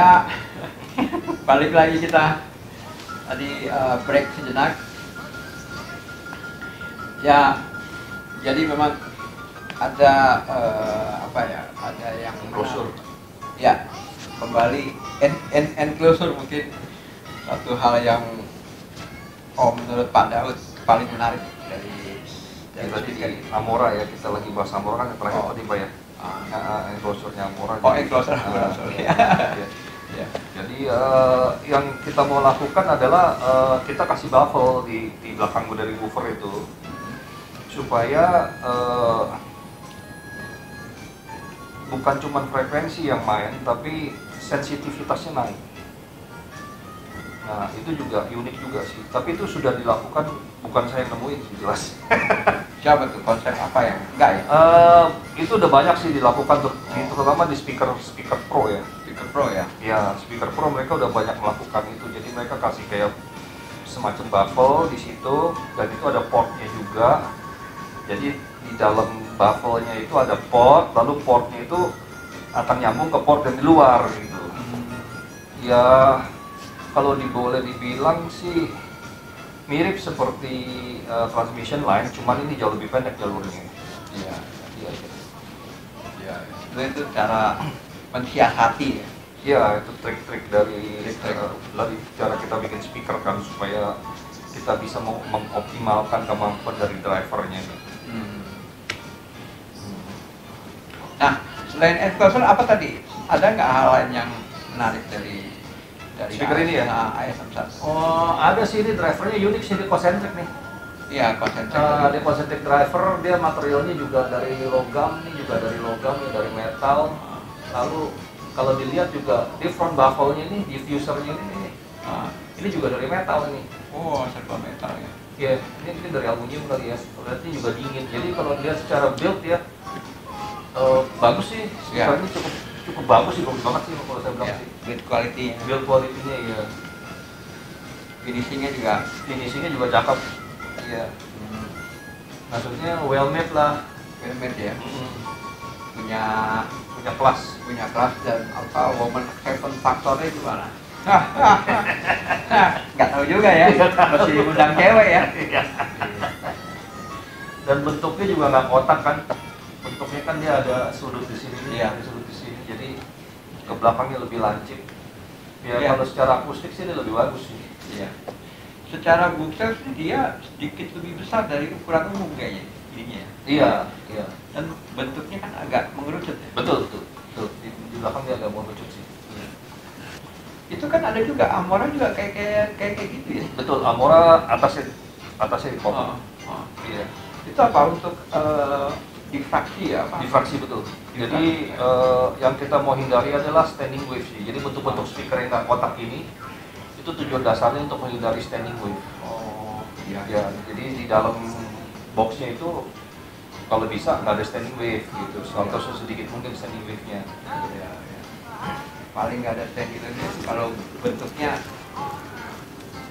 Ya, balik lagi kita tadi break sejenak. Ya, jadi memang ada apa ya? Ada yang Closure. Ya, kembali enclosure mungkin satu hal yang menurut Pak Daud paling menarik dari Tadi speaker ini. Amora ya, kita lagi bahas Amora kan terakhir tadi Pak ya. Enclosure-nya Amora. Enclosure Amora, sorry. Ya. Jadi yang kita mau lakukan adalah kita kasih baffle di belakang dari woofer itu supaya bukan cuma frekuensi yang main, tapi sensitivitasnya naik. Nah itu juga unik juga sih. Tapi itu sudah dilakukan, bukan saya yang nemuin sih jelas. Siapa tuh, konsep apa yang enggak ya? Itu udah banyak sih dilakukan terutama di speaker Pro ya. Speaker Pro ya? Ya, speaker Pro mereka udah banyak melakukan itu. Jadi mereka kasih kayak semacam baffle di situ, dan itu ada portnya juga. Jadi di dalam baffle-nya itu ada port, lalu portnya itu akan nyambung ke port yang di luar gitu. Ya, kalau boleh dibilang sih mirip seperti transmission line, cuman ini jauh lebih pendek jalurnya. Iya. Itu cara mensiasati ya. Iya, itu trik-trik dari cara kita bikin speaker kan supaya kita bisa mengoptimalkan kemampuan dari drivernya. Nah, selain enclosure apa tadi? Ada nggak hal lain yang menarik dari speaker ini ya? ASM1? Oh, ada sih, ini drivernya unik sih, di concentric nih. Iya, concentric. Di concentric driver, dia materialnya juga dari logam, nih juga dari logam, dari metal. Lalu kalau dilihat juga di front baffle-nya ini, diffuser-nya ini juga dari metal nih. Oh, serba metal ya. Iya, ini dari aluminium kali ya. Berarti juga dingin. Jadi kalau dilihat secara build ya bagus sih. Speaker ini cukup bagus sih, bagus banget sih kalau saya bilang sih. Build quality-nya. Build quality-nya ya. Finishingnya juga cakep. Iya. Maksudnya well made lah. well made ya. Punya kelas dan apa woman acceptance faktornya gimana? Nggak tahu juga ya, masih undang cewek ya. Dan bentuknya juga nggak kotak kan, bentuknya kan dia ada sudut di sini, ada sudut di sini, jadi ke belakangnya lebih lancip. Ya kalau secara akustik sih dia lebih bagus sih. Iya. Secara bookshelf sih dia sedikit lebih besar dari ukuran umum kayaknya ininya. Iya. Dan bentuknya kan agak mengerucut ya. Betul. Di belakang dia agak mengerucut sih. Itu kan ada juga Amora juga kayak gitu ya. Betul, Amora atasnya di pop. Iya. Itu apa untuk difraksi ya? Difraksi betul. Jadi yang kita mau hindari adalah standing wave sih. Jadi bentuk-bentuk speaker yang nggak kotak ini itu tujuan dasarnya untuk menghindari standing wave. Ya. Jadi di dalam boxnya itu kalau bisa nggak ada standing wave gitu, atau sedikit mungkin standing wave-nya. Ya. Paling nggak ada standing wave kalau bentuknya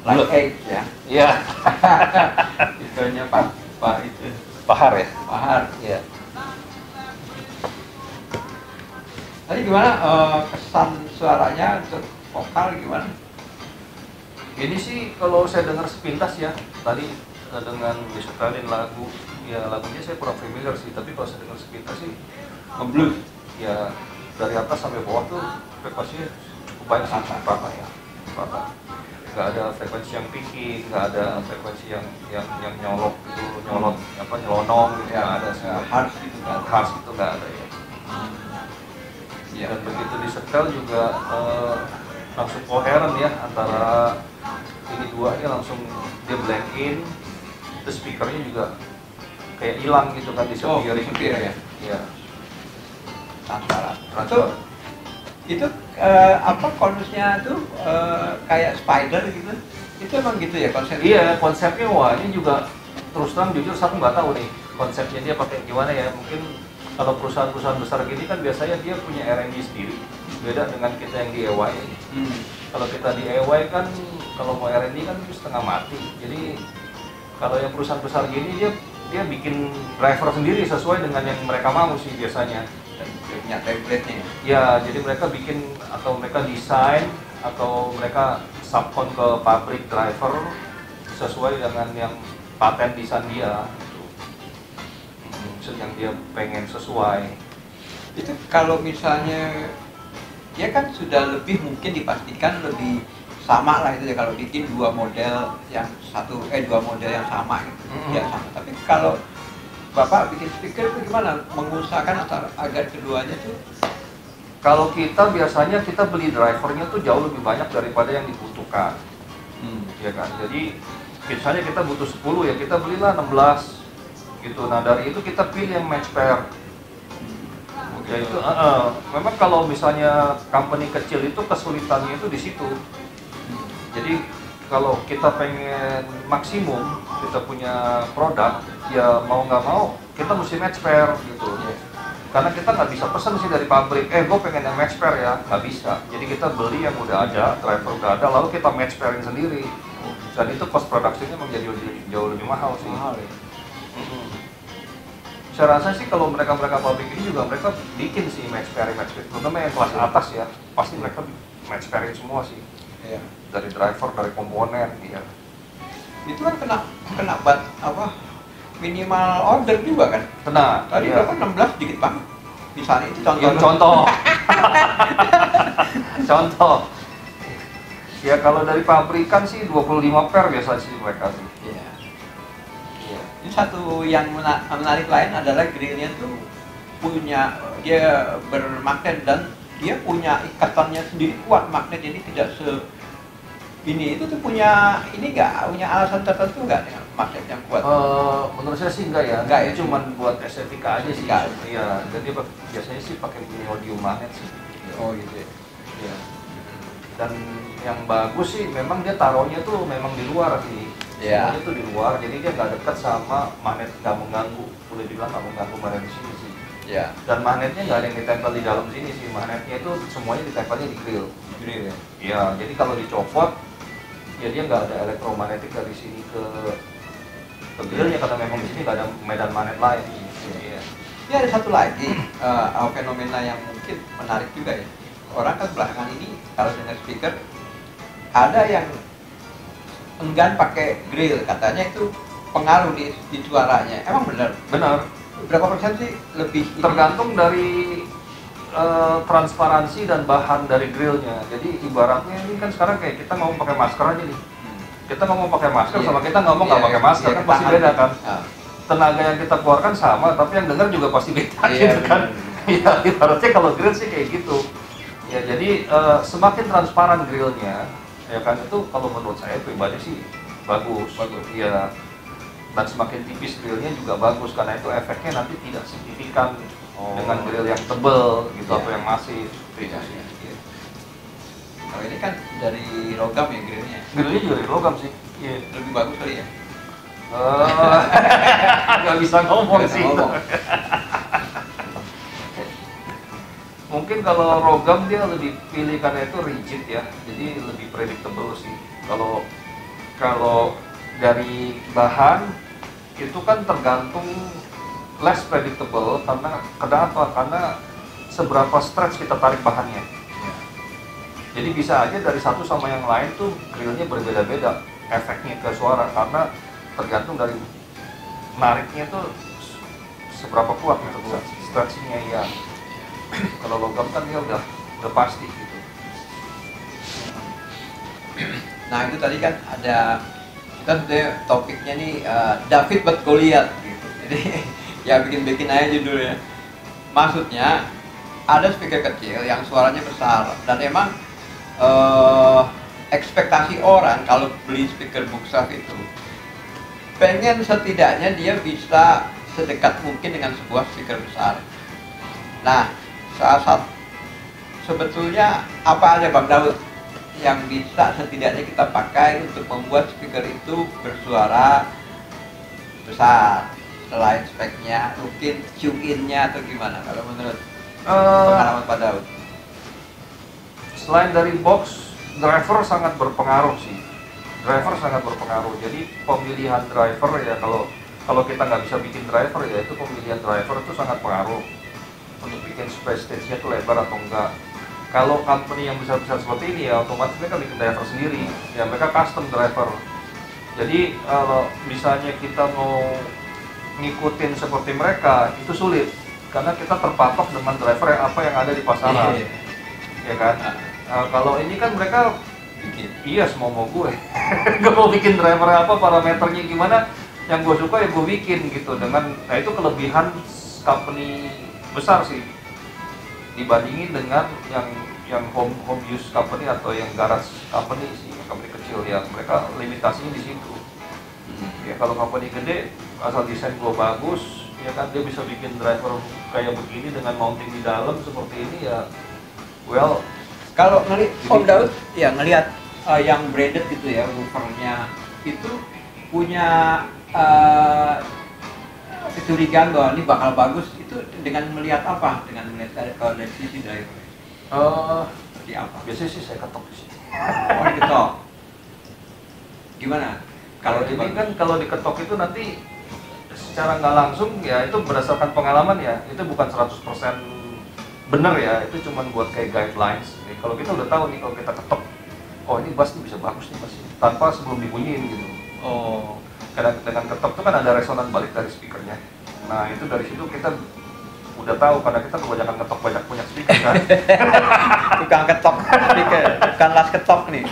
like egg ya. Iya. Itunya Pak itu. Pahar ya. Pahar. Iya. Tadi gimana kesan suaranya untuk vokal gimana? Ini sih kalau saya dengar sepintas ya, tadi dengan disetelin lagu, ya lagunya saya kurang familiar sih, tapi kalau saya dengar sepintas sih ngeblues, ya dari atas sampai bawah tuh frekuensinya cukup banyak sih, rata ya, rata. Nggak ada frekuensi yang picky, nggak ada frekuensi yang nyolok gitu, nyelonong gitu, nggak ada sih. Harsh gitu kan? Harsh itu nggak ada ya. Dan begitu disetel juga langsung koheren ya, antara ini dua ini langsung dia blend in, terus speakernya juga kayak hilang gitu kan di setir ya? Iya. Transparan. Itu apa konsepnya tuh kayak spider gitu? Itu emang gitu ya konsepnya? Iya, konsepnya wah ini juga terus terang jujur saya nggak tahu nih konsepnya dia pakai gimana ya. Mungkin kalau perusahaan-perusahaan besar gini kan biasanya dia punya R&D sendiri, beda dengan kita yang di EY. Kalau kita di EY kan kalau mau R&D kan setengah mati. Jadi kalau yang perusahaan besar gini dia bikin driver sendiri sesuai dengan yang mereka mau sih biasanya. Dan punya template-nya. Ya, jadi mereka bikin atau mereka desain atau mereka subcon ke pabrik driver sesuai dengan yang paten desain dia gitu. Yang dia pengen sesuai. Itu kalau misalnya dia kan sudah lebih mungkin dipastikan lebih sama lah itu ya kalau bikin dua model yang dua model yang sama gitu. Ya sama. Tapi kalau Bapak bikin speaker itu gimana? Mengusahakan agar keduanya tuh, kalau kita biasanya kita beli drivernya tuh jauh lebih banyak daripada yang dibutuhkan. Ya kan? Jadi misalnya kita butuh 10 ya kita belilah 16 gitu. Nah dari itu kita pilih yang match pair. Ya itu memang kalau misalnya company kecil itu kesulitannya itu di situ. Jadi kalau kita pengen maksimum kita punya produk, ya mau nggak mau kita mesti match pair gitu. Karena kita nggak bisa pesan sih dari pabrik, gue pengen yang match pair ya, nggak bisa. Jadi kita beli yang udah ada, driver udah ada, lalu kita match pairing sendiri. Dan itu cost produksinya menjadi jauh lebih mahal sih. Saya rasa sih kalau mereka pabrik ini juga mereka bikin sih match pairing, terutama yang kelas atas ya, pasti mereka match pairing semua sih. ya. Dari driver, dari komponen, ya. Itu kan kena minimal order juga kan? Kena. Tadi iya. berapa? 16 dikit banget. Misalnya itu contoh. Ya, contoh. Contoh. Ya kalau dari pabrikan sih 25 pair biasa sih mereka sih. Iya. Iya. Ini satu yang menarik lain adalah grillnya tuh dia bermagnet dan dia punya ikatannya sendiri kuat, magnet, jadi tidak itu tuh punya alasan tertentu nggak dengan magnet yang kuat? Menurut saya sih enggak ya. Enggak ya, cuman buat estetika aja sih. Estetika. Iya, jadi biasanya sih pakai neodymium magnet sih. Oh gitu ya. Iya. Dan yang bagus sih memang dia taruhnya tuh memang di luar sih. Iya. Semuanya tuh di luar, jadi dia nggak dekat sama magnet, nggak mengganggu. Boleh dibilang nggak mengganggu magnet di sini sih. Iya. Dan magnetnya nggak ada yang ditempel di dalam sini sih. Magnetnya itu semuanya ditempelnya di grill. Grill ya. Iya, jadi kalau dicopot ya dia nggak ada elektromagnetik dari sini ke grillnya karena memang di sini nggak ada medan magnet lain. Iya. Ini ada satu lagi fenomena yang mungkin menarik juga ya. Orang kan belakangan ini kalau dengar speaker ada yang enggan pakai grill, katanya itu pengaruh di suaranya. Emang benar? Benar. Berapa persen sih lebih? Tergantung dari transparansi dan bahan dari grillnya. Jadi ibaratnya ini kan sekarang kayak kita ngomong pakai masker aja nih. Kita ngomong pakai masker sama kita ngomong nggak pakai masker kan pasti beda kan. Tenaga yang kita keluarkan sama, tapi yang dengar juga pasti beda gitu kan. Iya, ibaratnya kalau grill sih kayak gitu. Ya jadi semakin transparan grillnya, ya kan itu kalau menurut saya pribadi sih bagus. Iya. Dan semakin tipis grillnya juga bagus karena itu efeknya nanti tidak signifikan dengan grill yang tebel gitu atau yang masif. Iya. Kalau ini kan dari logam ya grillnya. Grillnya juga dari logam sih. Iya. Lebih bagus kali ya. Nggak bisa ngomong sih. Mungkin kalau logam dia lebih pilih karena itu rigid ya, jadi lebih predictable sih. Kalau dari bahan itu kan tergantung less predictable karena kenapa? Karena seberapa stretch kita tarik bahannya. Jadi bisa aja dari satu sama yang lain tuh grillnya berbeda-beda efeknya ke suara karena tergantung dari nariknya tuh seberapa kuat gitu, stretchingnya ya. Kalau logam kan dia udah pasti gitu. Nah itu tadi kan ada kita topiknya nih David buat Goliath gitu. Jadi ya bikin aja judulnya. Maksudnya ada speaker kecil yang suaranya besar dan emang ekspektasi orang kalau beli speaker Buxaf itu pengen setidaknya dia bisa sedekat mungkin dengan sebuah speaker besar. Nah, sebetulnya apa aja Bang Daud yang bisa setidaknya kita pakai untuk membuat speaker itu bersuara besar selain speknya, mungkin tune-in-nya atau gimana kalau menurut pengalaman Pak Daud? Selain dari box, driver sangat berpengaruh sih. Driver sangat berpengaruh. Jadi pemilihan driver ya kalau kita nggak bisa bikin driver ya itu pemilihan driver itu sangat pengaruh untuk bikin space stage-nya itu lebar atau enggak. Kalau company yang besar-besar seperti ini ya otomatis mereka bikin driver sendiri, ya mereka custom driver. Jadi kalau misalnya kita mau ngikutin seperti mereka itu sulit karena kita terpatok dengan driver yang apa yang ada di pasaran, ya kan? Kalau ini kan mereka bikin, iya semua mau gue, gue mau bikin driver apa, parameternya gimana, yang gue suka ya gue bikin gitu. Dengan, nah itu kelebihan company besar sih dibandingin dengan yang home use company atau yang garage company sih, company kecil ya mereka limitasinya di situ. Ya kalau company gede asal desain gue bagus, ya kan dia bisa bikin driver kayak begini dengan mounting di dalam seperti ini ya. Well, kalau Om Daud ya ngelihat yang branded gitu ya, woofernya itu punya kecurigaan bahwa ini bakal bagus, itu dengan melihat apa? Dengan melihat dari sisi driver. Seperti apa? Biasanya sih saya ketok di sini. Oh, diketok. Gimana? Kalau ini kan kalau diketok itu nanti secara nggak langsung ya itu berdasarkan pengalaman ya, itu bukan 100% benar ya, itu cuma buat kayak guidelines. Nih, kalau kita udah tahu nih kalau kita ketok, oh ini bass nih bisa bagus nih bass ini, tanpa sebelum dibunyiin gitu. Oh, Karena dengan ketok itu kan ada resonan balik dari speakernya. Nah itu dari situ kita udah tahu karena kita kebanyakan ketok banyak punya speaker kan. tukang ketok speaker, bukan las ketok nih.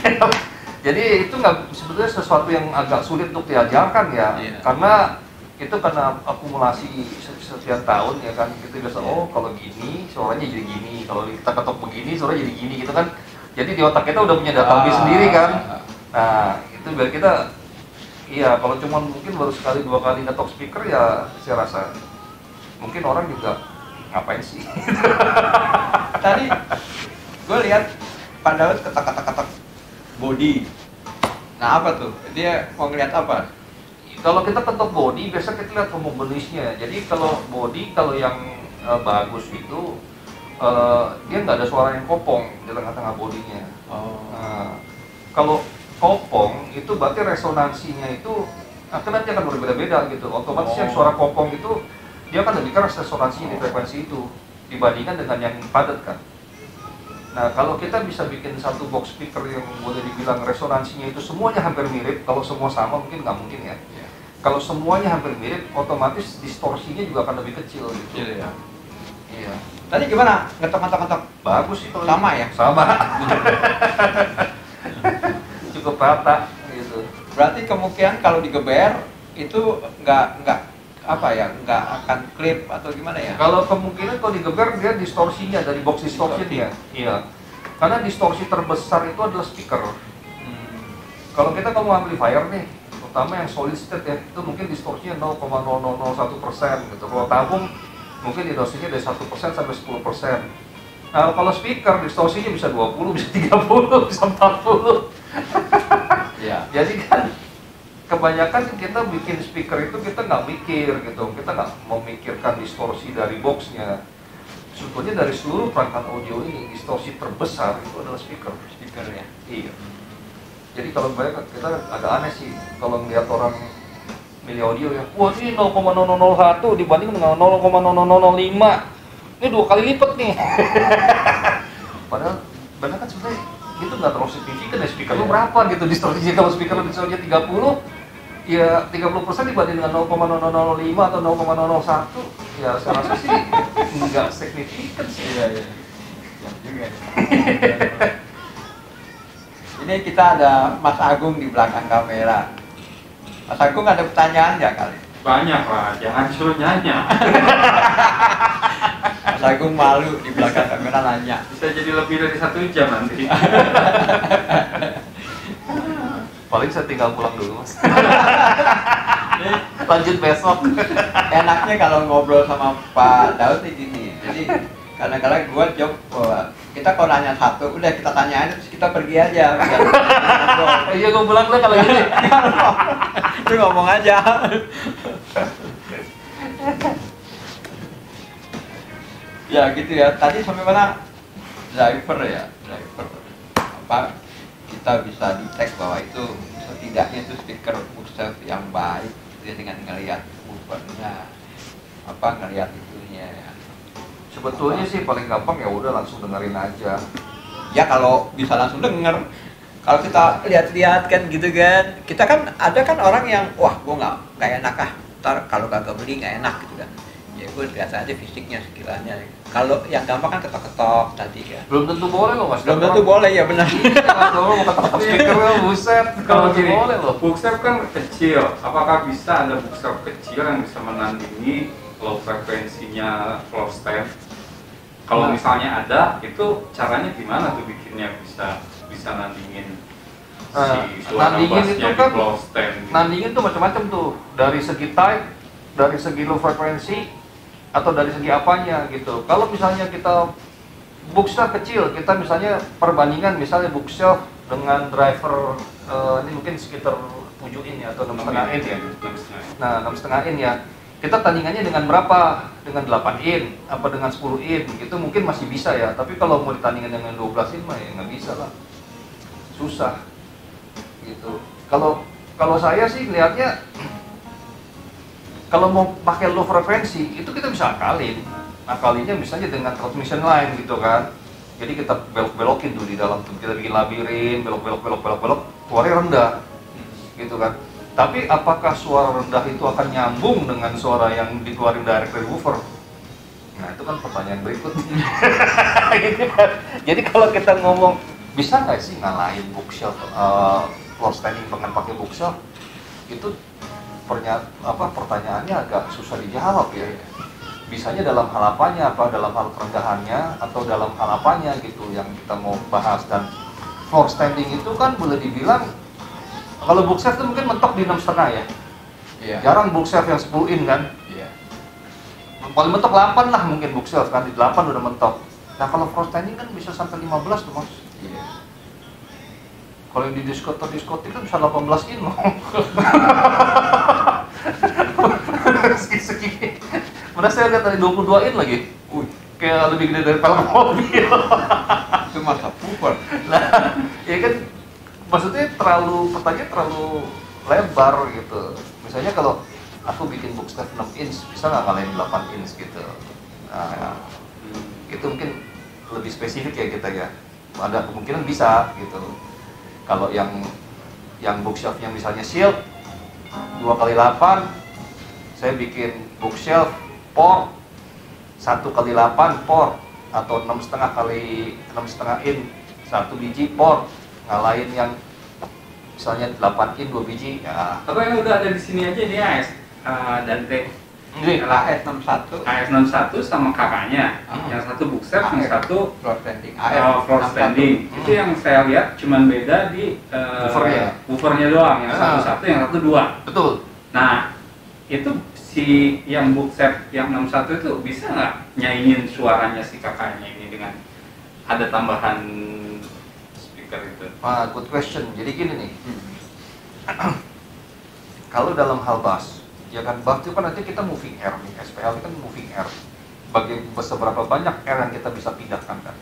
Jadi itu nggak sebetulnya sesuatu yang agak sulit untuk diajarkan ya, karena itu karena akumulasi sekian tahun ya kan, kita biasa oh kalau gini suaranya jadi gini, kalau kita ketok begini suaranya jadi gini gitu kan. Jadi di otak kita udah punya database sendiri kan. Nah itu biar kita, iya kalau cuma mungkin baru sekali dua kali ketok speaker ya saya rasa mungkin orang juga ngapain sih. Tadi gue lihat Pak Daud ketok body. Nah apa tuh? Dia mau ngeliat apa? Kalau kita ketok body, biasa kita lihat homogenisnya. Jadi kalau body, kalau yang bagus itu dia nggak ada suara yang kopong di tengah-tengah bodinya. Nah, kalau kopong itu berarti resonansinya itu nanti akan berbeda-beda gitu. Otomatis yang suara kopong itu dia akan lebih keras resonansinya di frekuensi itu dibandingkan dengan yang padat kan. Nah kalau kita bisa bikin satu box speaker yang boleh dibilang resonansinya itu semuanya hampir mirip, kalau semua sama mungkin nggak mungkin ya. Kalau semuanya hampir mirip, otomatis distorsinya juga akan lebih kecil gitu. Iya. Tadi gimana? Ngetok? Bagus sih kalau sama ya? Sama. Cukup rata gitu. Berarti kemungkinan kalau digeber itu nggak akan klip atau gimana ya? Kalau kemungkinan kalau digeber dia distorsinya dari box distorsi dia. Iya. Karena distorsi terbesar itu adalah speaker. Kalau kita amplifier nih, terutama yang solid state ya, itu mungkin distorsinya 0,0001% gitu. Kalau tabung mungkin distorsinya dari 1% sampai 10%. Nah, kalau speaker distorsinya bisa 20, bisa 30, bisa 40. Ya. Jadi kan kebanyakan kita bikin speaker itu kita nggak mikir gitu, kita nggak memikirkan distorsi dari boxnya. Sebetulnya dari seluruh perangkat audio ini distorsi terbesar itu adalah speaker ya. Iya. Jadi kalau kita agak aneh sih kalau melihat orang milih audio ya, wah ini 0,0001 dibanding dengan 0,0005, ini 2 kali lipat nih. Padahal benar kan sebenarnya itu nggak terlalu signifikan ya, speaker lu berapa gitu distorsinya. Kalau speaker lu distorsinya 30, ya 30% dibanding dengan 0,005 atau 0,001, ya saya rasa sih nggak signifikan sih. Iya. Ya juga. Ini kita ada Mas Agung di belakang kamera. Mas Agung ada pertanyaan nggak kali? Banyak lah, jangan suruh nanya. Mas Agung malu di belakang kamera nanya. Bisa jadi lebih dari 1 jam nanti. Paling saya tinggal pulang dulu mas. Lanjut besok. Enaknya kalau ngobrol sama Pak Daud nih gini. Jadi kadang-kadang gue jawab bahwa kita kalau nanya satu, udah kita tanyain terus kita pergi aja. Iya gue pulang deh kalau gini. Lu ngomong aja. Ya gitu ya. Tadi sampai mana? Driver ya, driver. Apa? Kita bisa detect bahwa itu setidaknya itu speaker Murself yang baik ya, dengan ngelihat woofernya, ngelihat itunya ya. Sebetulnya sih paling gampang ya udah langsung dengerin aja. Ya kalau bisa langsung denger. Kalau kita lihat-lihat kan gitu kan, kita kan ada kan orang yang wah gue nggak enak ah, ntar kalau kagak beli nggak enak gitu kan. Ya gue lihat aja fisiknya sekiranya. Kalau yang gampang kan ketok-ketok tadi kan. Belum tentu boleh loh mas. Belum tentu boleh ya benar. Kalau mau ketok speaker buset, Kalau tentu gini, boleh loh. bookstep kan kecil. Apakah bisa ada bookstep kecil yang bisa menandingi low frekuensinya floor stand? Kalau misalnya ada, itu caranya gimana tuh bikinnya bisa nandingin si suara Nandingin bassnya itu di kan, floor stand? nandingin tuh macam-macam tuh, dari segi type, dari segi low frekuensi, atau dari segi apanya gitu. Kalau misalnya kita bookshelf kecil, kita misalnya perbandingan misalnya bookshelf dengan driver ini mungkin sekitar 7 in ya atau 6,5 in ya. Nah 6,5 in ya. Kita tandingannya dengan berapa? Dengan 8 in, apa dengan 10 in gitu mungkin masih bisa ya. Tapi kalau mau ditandingkan dengan 12 in mah ya nggak bisa lah, susah gitu. Kalau saya sih lihatnya kalau mau pakai low frekuensi itu kita bisa akalinnya misalnya dengan transmission line gitu kan. Jadi kita belok-belokin tuh di dalam, kita bikin labirin, belok, keluarnya rendah gitu kan. Tapi apakah suara rendah itu akan nyambung dengan suara yang dikeluarin direct dari woofer? Nah itu kan pertanyaan berikutnya. Gitu kan. Jadi kalau kita ngomong bisa nggak sih ngalahin bookshelf floor standing dengan pakai bookshelf, itu pertanyaannya agak susah dijawab ya. Bisanya dalam hal apanya, apa dalam hal kerendahannya atau dalam hal apanya gitu yang kita mau bahas. Dan floor standing itu kan boleh dibilang kalau bookshelf itu mungkin mentok di 6,5 ya. Iya. Jarang bookshelf yang 10 in kan. Iya. Paling mentok 8 lah mungkin bookshelf kan, di 8 udah mentok. Nah kalau floor standing kan bisa sampai 15 tuh mas. Iya. Kalau yang di diskotik kan bisa 18 in loh. Segi. Mana saya lihat tadi 22 in lagi. Kayak lebih gede dari pelek mobil. Itu masa super. Nah, ya kan maksudnya pertanyaan terlalu lebar gitu. Misalnya kalau aku bikin bookshelf 6 inch, bisa nggak kalian 8 inch gitu. Nah, itu mungkin lebih spesifik ya kita ya. Ada kemungkinan bisa gitu. Kalau yang bookshelfnya misalnya shield 2x8, saya bikin bookshelf port 1x8 port atau 6,5 in 1 biji port, ngalahin yang misalnya 8 in 2 biji ya. Atau yang udah ada di sini aja nih AS Dante. Ini AS61 AS61 sama kakaknya. Yang satu bookstep, yang satu floor standing. floor standing. Itu yang saya lihat cuman beda di woofernya doang. Yang satu yang satu dua. betul. Nah, itu si yang bookstep yang 61 itu bisa nggak nyaingin suaranya si kakaknya ini dengan ada tambahan speaker itu? Good question. Jadi gini nih. Kalau dalam hal bass, ya kan bass itu kan nanti kita moving air nih, SPL itu kan moving air. Seberapa banyak air yang kita bisa pindahkan kan?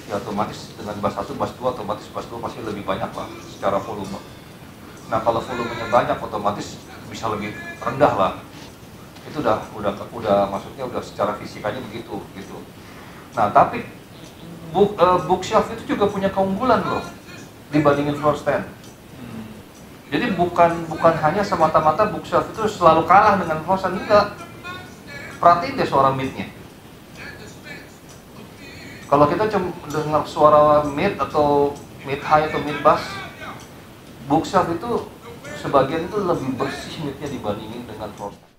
Ya otomatis dengan bass 1, bass 2, otomatis bass 2 pasti lebih banyak lah secara volume. Nah kalau volumenya banyak otomatis bisa lebih rendah lah. Itu udah maksudnya udah secara fisikanya begitu gitu. Nah tapi bookshelf itu juga punya keunggulan loh dibandingin floor stand. Jadi bukan hanya semata-mata bookshelf itu selalu kalah dengan floor stand, enggak. Perhatiin deh suara midnya. Kalau kita cuma dengar suara mid atau mid high atau mid bass, bookshelf itu sebagian itu lebih bersih midnya dibandingin dengan floor stand.